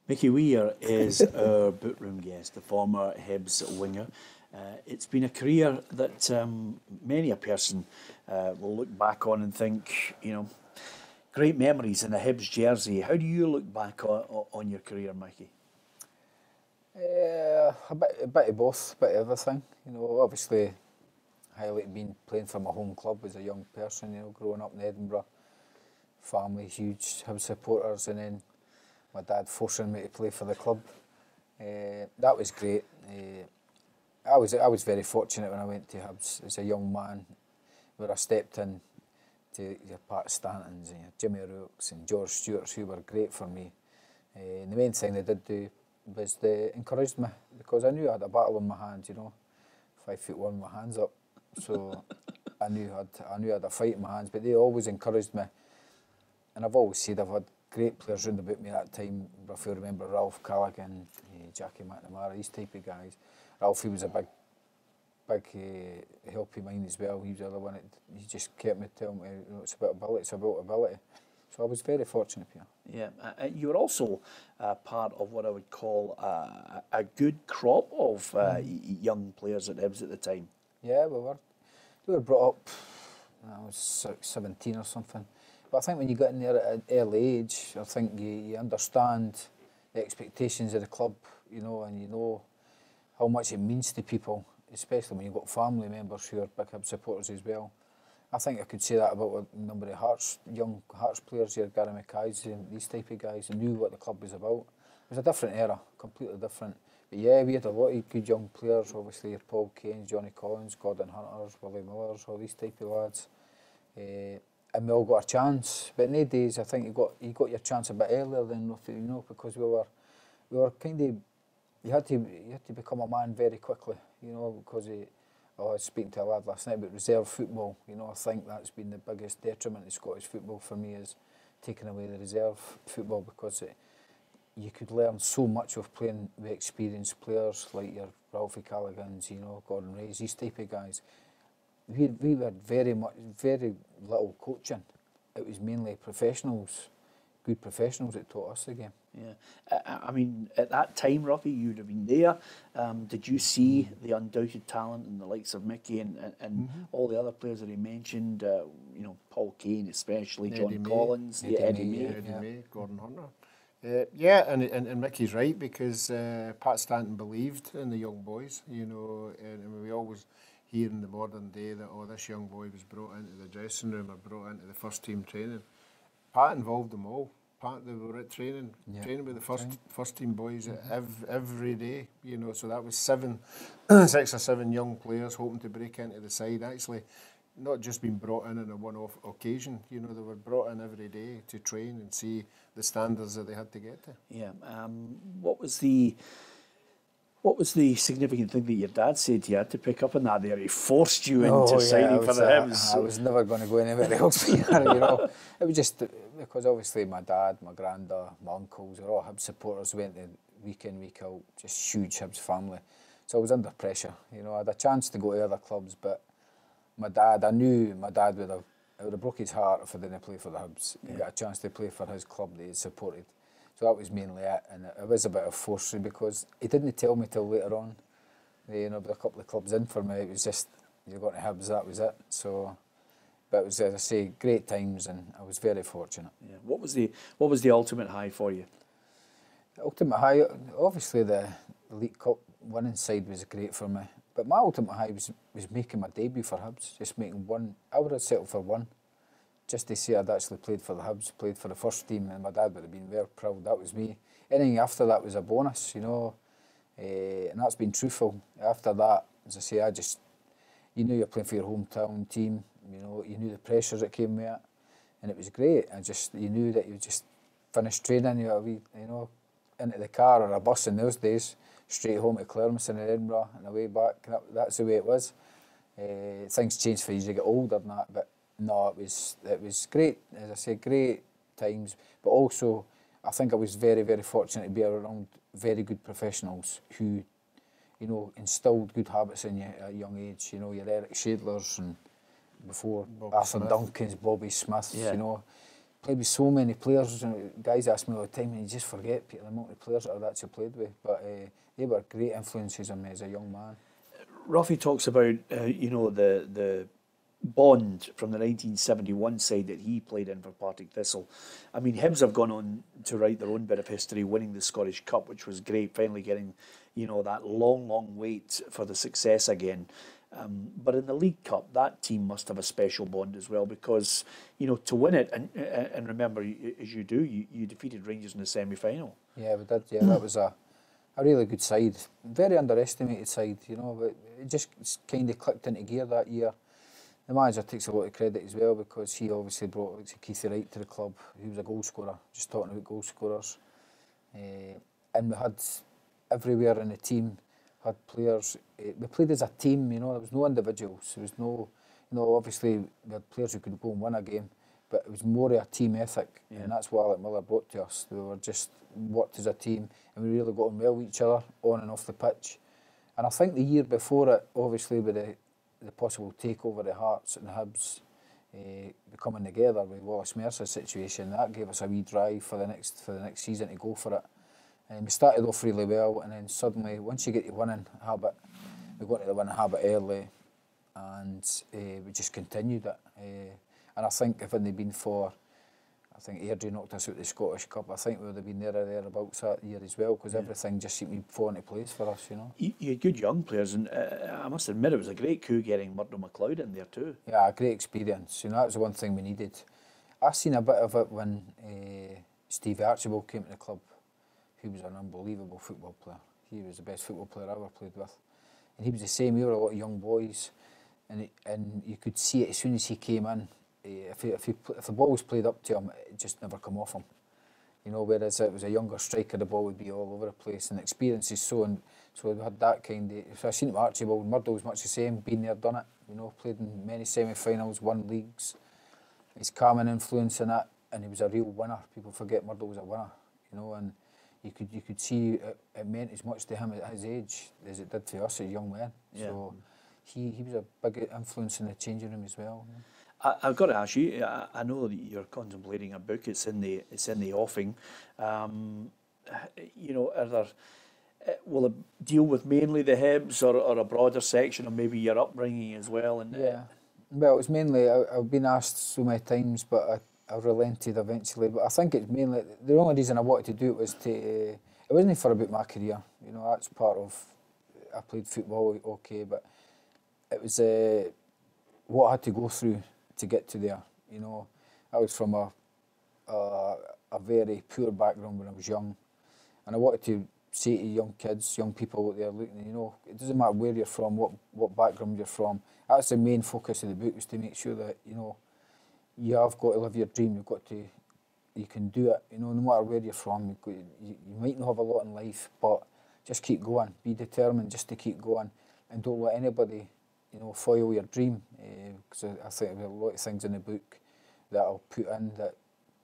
Mickey Weir is our Bootroom guest, the former Hibs winger. It's been a career that many a person will look back on and think, great memories in a Hibs jersey. How do you look back on your career, Mickey? A bit of both, a bit of everything. Obviously, highlight being playing for my home club as a young person. Growing up in Edinburgh, family huge Hibs supporters, and then my dad forcing me to play for the club. That was great. I was very fortunate when I went to Hibs as a young man, where I stepped in to your Pat Stantons and your Jimmy Rooks and George Stewarts, who were great for me. And the main thing they did do was they encouraged me, because I knew I had a battle in my hands. 5'1", my hands up, so I knew I had a fight in my hands. But they always encouraged me, and I've always said I've had great players round about me at that time. If you remember Ralph Callaghan, Jackie McNamara, these type of guys. Ralphie was a big help of mine as well. He was the other one that he just kept me telling me, it's about ability, it's about ability. So I was very fortunate here. Yeah, you were also part of what I would call a good crop of young players at Hibs at the time. Yeah, we were brought up, I was 17 or something. But I think when you get in there at an early age, I think you understand the expectations of the club, and you know how much it means to people, especially when you've got family members who are big Hibs supporters as well. I think I could say that about a number of young Hearts players here, Gary Mackay's and these type of guys, who knew what the club was about. It was a different era, completely different. But yeah, we had a lot of good young players, obviously your Paul Kane, Johnny Collins, Gordon Hunters, Willie Millers, all these type of lads. And we all got a chance. But nowadays, I think you got your chance a bit earlier than, because we were kind of, you had to become a man very quickly, because I was speaking to a lad last night about reserve football. I think that's been the biggest detriment to Scottish football for me, is taking away the reserve football, because you could learn so much of playing with experienced players like your Ralphie Callaghan's, Gordon Ray's, these type of guys. We had very little coaching. It was mainly good professionals that taught us the game. Yeah, I mean, at that time, Ruffy, you'd have been there. Did you see the undoubted talent in the likes of Mickey and all the other players that he mentioned? Paul Kane especially, John Collins, Eddie May, Gordon Hunter. And Mickey's right, because Pat Stanton believed in the young boys, and we always hear in the modern day that, this young boy was brought into the dressing room or brought into the first team training. Pat involved them all. They were at training with the first team boys every day, so that was 6 or 7 young players hoping to break into the side, actually not just being brought in on a one-off occasion. They were brought in every day to train and see the standards that they had to get to. Yeah. What was the significant thing that your dad said you had to pick up on that there? He forced you into signing for the Hibs. I was never going to go anywhere else here, It was just because obviously my dad, my granda, my uncles were all Hibs supporters, went to week in, week out, just huge Hibs family. So I was under pressure. I had a chance to go to other clubs, but I knew my dad would have broke his heart if I didn't play for the Hibs. He got a chance to play for his club that he supported. So that was mainly it, and it was a bit of forcery, because he didn't tell me till later on. With a couple of clubs in for me, it was just, you're going to Hibs, that was it. So, but it was, as I say, great times, and I was very fortunate. Yeah. What was the ultimate high for you? The ultimate high, obviously the Elite Cup winning side was great for me. But my ultimate high was making my debut for Hibs, just making one. I would have settled for one. Just to say I'd actually played for the Hibs, played for the first team, and my dad would have been very proud. That was me. Anything after that was a bonus, and that's been truthful. After that, as I say, you knew you're playing for your hometown team, you knew the pressures that came with it, and it was great. You knew that you just finished training, into the car or a bus in those days, straight home to Claremont in Edinburgh and away back. That's the way it was. Things changed for you as you get older than that, but no, it was great. As I say, great times. But also, I think I was very, very fortunate to be around very good professionals who, instilled good habits in you at a young age. Your Eric Shadlers and before Arthur Duncan's, Bobby Smith. played with so many players. And guys ask me all the time, and you just forget, Peter, the amount of players that I've actually played with. But they were great influences on me as a young man. Ruffy talks about, the bond from the 1971 side that he played in for Partick Thistle. I mean, Hibs have gone on to write their own bit of history, winning the Scottish Cup, which was great, finally getting, that long wait for the success again. But in the League Cup, that team must have a special bond as well because, to win it, and remember, as you do, you defeated Rangers in the semi-final. Yeah, we did. Yeah, that was a really good side. Very underestimated side, but it just kind of clicked into gear that year. The manager takes a lot of credit as well because he obviously brought Keith Wright to the club. He was a goal scorer, just talking about goal scorers. And we had everywhere in the team, had players. We played as a team, there was no individuals. There was no, obviously we had players who could go and win a game, but it was more of a team ethic. Yeah. And that's what Alec Miller brought to us. We were just worked as a team and we really got on well with each other, on and off the pitch. And I think the year before it, obviously with the possible takeover of Hearts and Hibs coming together with Wallace Mercer's situation, that gave us a wee drive for the next season to go for it. And we started off really well, and then suddenly, once you get the winning habit, we got into the winning habit early, and we just continued it. And I think if it hadn't been for, I think Airdrie knocked us out the Scottish Cup, I think we would have been there or thereabouts that year as well, because everything just seemed to fall into place for us, You had good young players, and I must admit it was a great coup getting Murdo MacLeod in there too. Yeah, a great experience. That was the one thing we needed. I seen a bit of it when Stevie Archibald came to the club. He was an unbelievable football player. He was the best football player I ever played with. And he was the same, we were a lot of young boys, and you could see it as soon as he came in. If the ball was played up to him, it just never come off him. Whereas it was a younger striker, the ball would be all over the place, and the experience is so we had that kind of. So I seen it with Archibald. Murdo was much the same, been there, done it. Played in many semi-finals, won leagues. His calming influence in it, and he was a real winner. People forget Murdo was a winner, and you could see it meant as much to him at his age as it did to us as young men. Yeah. So he was a big influence in the changing room as well. I've got to ask you. I know that you're contemplating a book. It's in the offing. Are there? Will it deal with mainly the Hibs or a broader section, or maybe your upbringing as well? And yeah. Well, it's mainly I've been asked so many times, but I relented eventually. But I think it's mainly the only reason I wanted to do it was to. It wasn't for about my career. That's part of. I played football, okay, but it was what I had to go through to get to there. I was from a very poor background when I was young, and I wanted to say to young kids, young people out there looking, it doesn't matter where you're from, what background you're from. That's the main focus of the book, was to make sure that you have got to live your dream. You can do it. No matter where you're from, you might not have a lot in life, but just keep going. Be determined just to keep going, and don't let anybody foil your dream, because I think there are a lot of things in the book that I'll put in that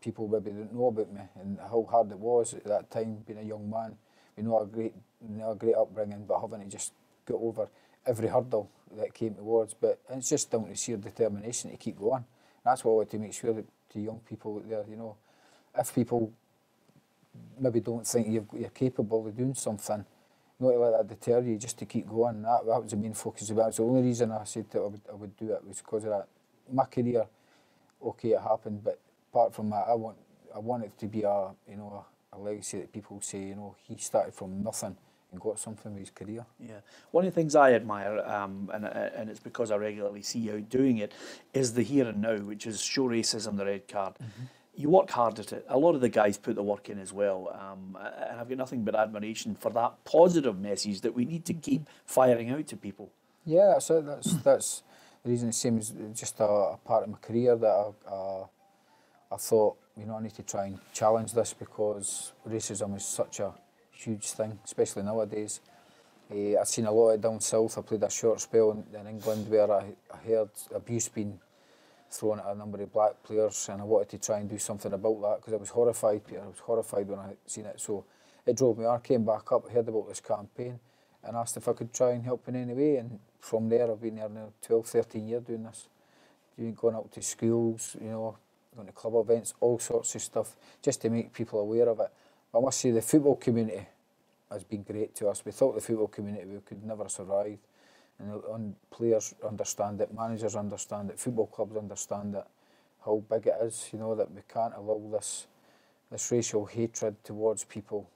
people maybe don't know about me, and how hard it was at that time being a young man. Not a great upbringing, but having to just get over every hurdle that came towards. But it's just down to sheer determination to keep going. And that's what I want to make sure that to young people out there, if people maybe don't think you're capable of doing something, not to let that deter you, just to keep going. That was the main focus of it. It's the only reason I said that I would do it, was because of that. My career, okay, it happened, but apart from that, I want it to be a legacy that people say, he started from nothing and got something with his career. Yeah, one of the things I admire, and it's because I regularly see you out doing it, is the here and now, which is show racism the red card. Mm-hmm. You work hard at it. A lot of the guys put the work in as well, and I've got nothing but admiration for that positive message that we need to keep firing out to people. Yeah, so that's the reason. It seems just a part of my career that I thought, I need to try and challenge this, because racism is such a huge thing, especially nowadays. I've seen a lot of it down south. I played a short spell in England where I heard abuse being thrown at a number of black players, and I wanted to try and do something about that, because I was horrified, Peter. I was horrified when I seen it. So it drove me on. I came back up, heard about this campaign, and asked if I could try and help in any way. And from there, I've been there now 12, 13 years doing this. Going out to schools, going to club events, all sorts of stuff, just to make people aware of it. But I must say the football community has been great to us. We thought the football community we could never survive. And players understand it, managers understand it, football clubs understand it, how big it is, that we can't allow this racial hatred towards people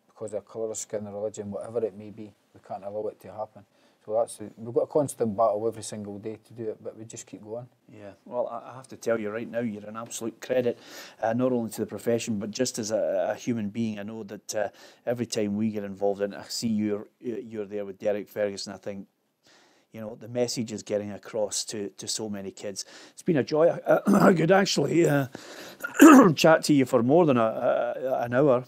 because of colour of skin, religion, whatever it may be. We can't allow it to happen. So we've got a constant battle every single day to do it, but we just keep going. Yeah, well, I have to tell you right now, you're an absolute credit, not only to the profession, but just as a human being. I know that every time we get involved in it, I see you're there with Derek Ferguson. I think, the message is getting across to so many kids. It's been a joy. I could actually chat to you for more than an hour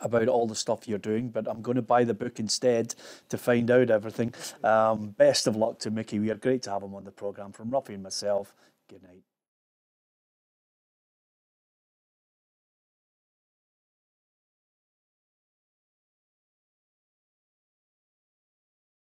about all the stuff you're doing, but I'm going to buy the book instead to find out everything. Best of luck to Mickey Weir. Great to have him on the programme. From Ruffy and myself, good night.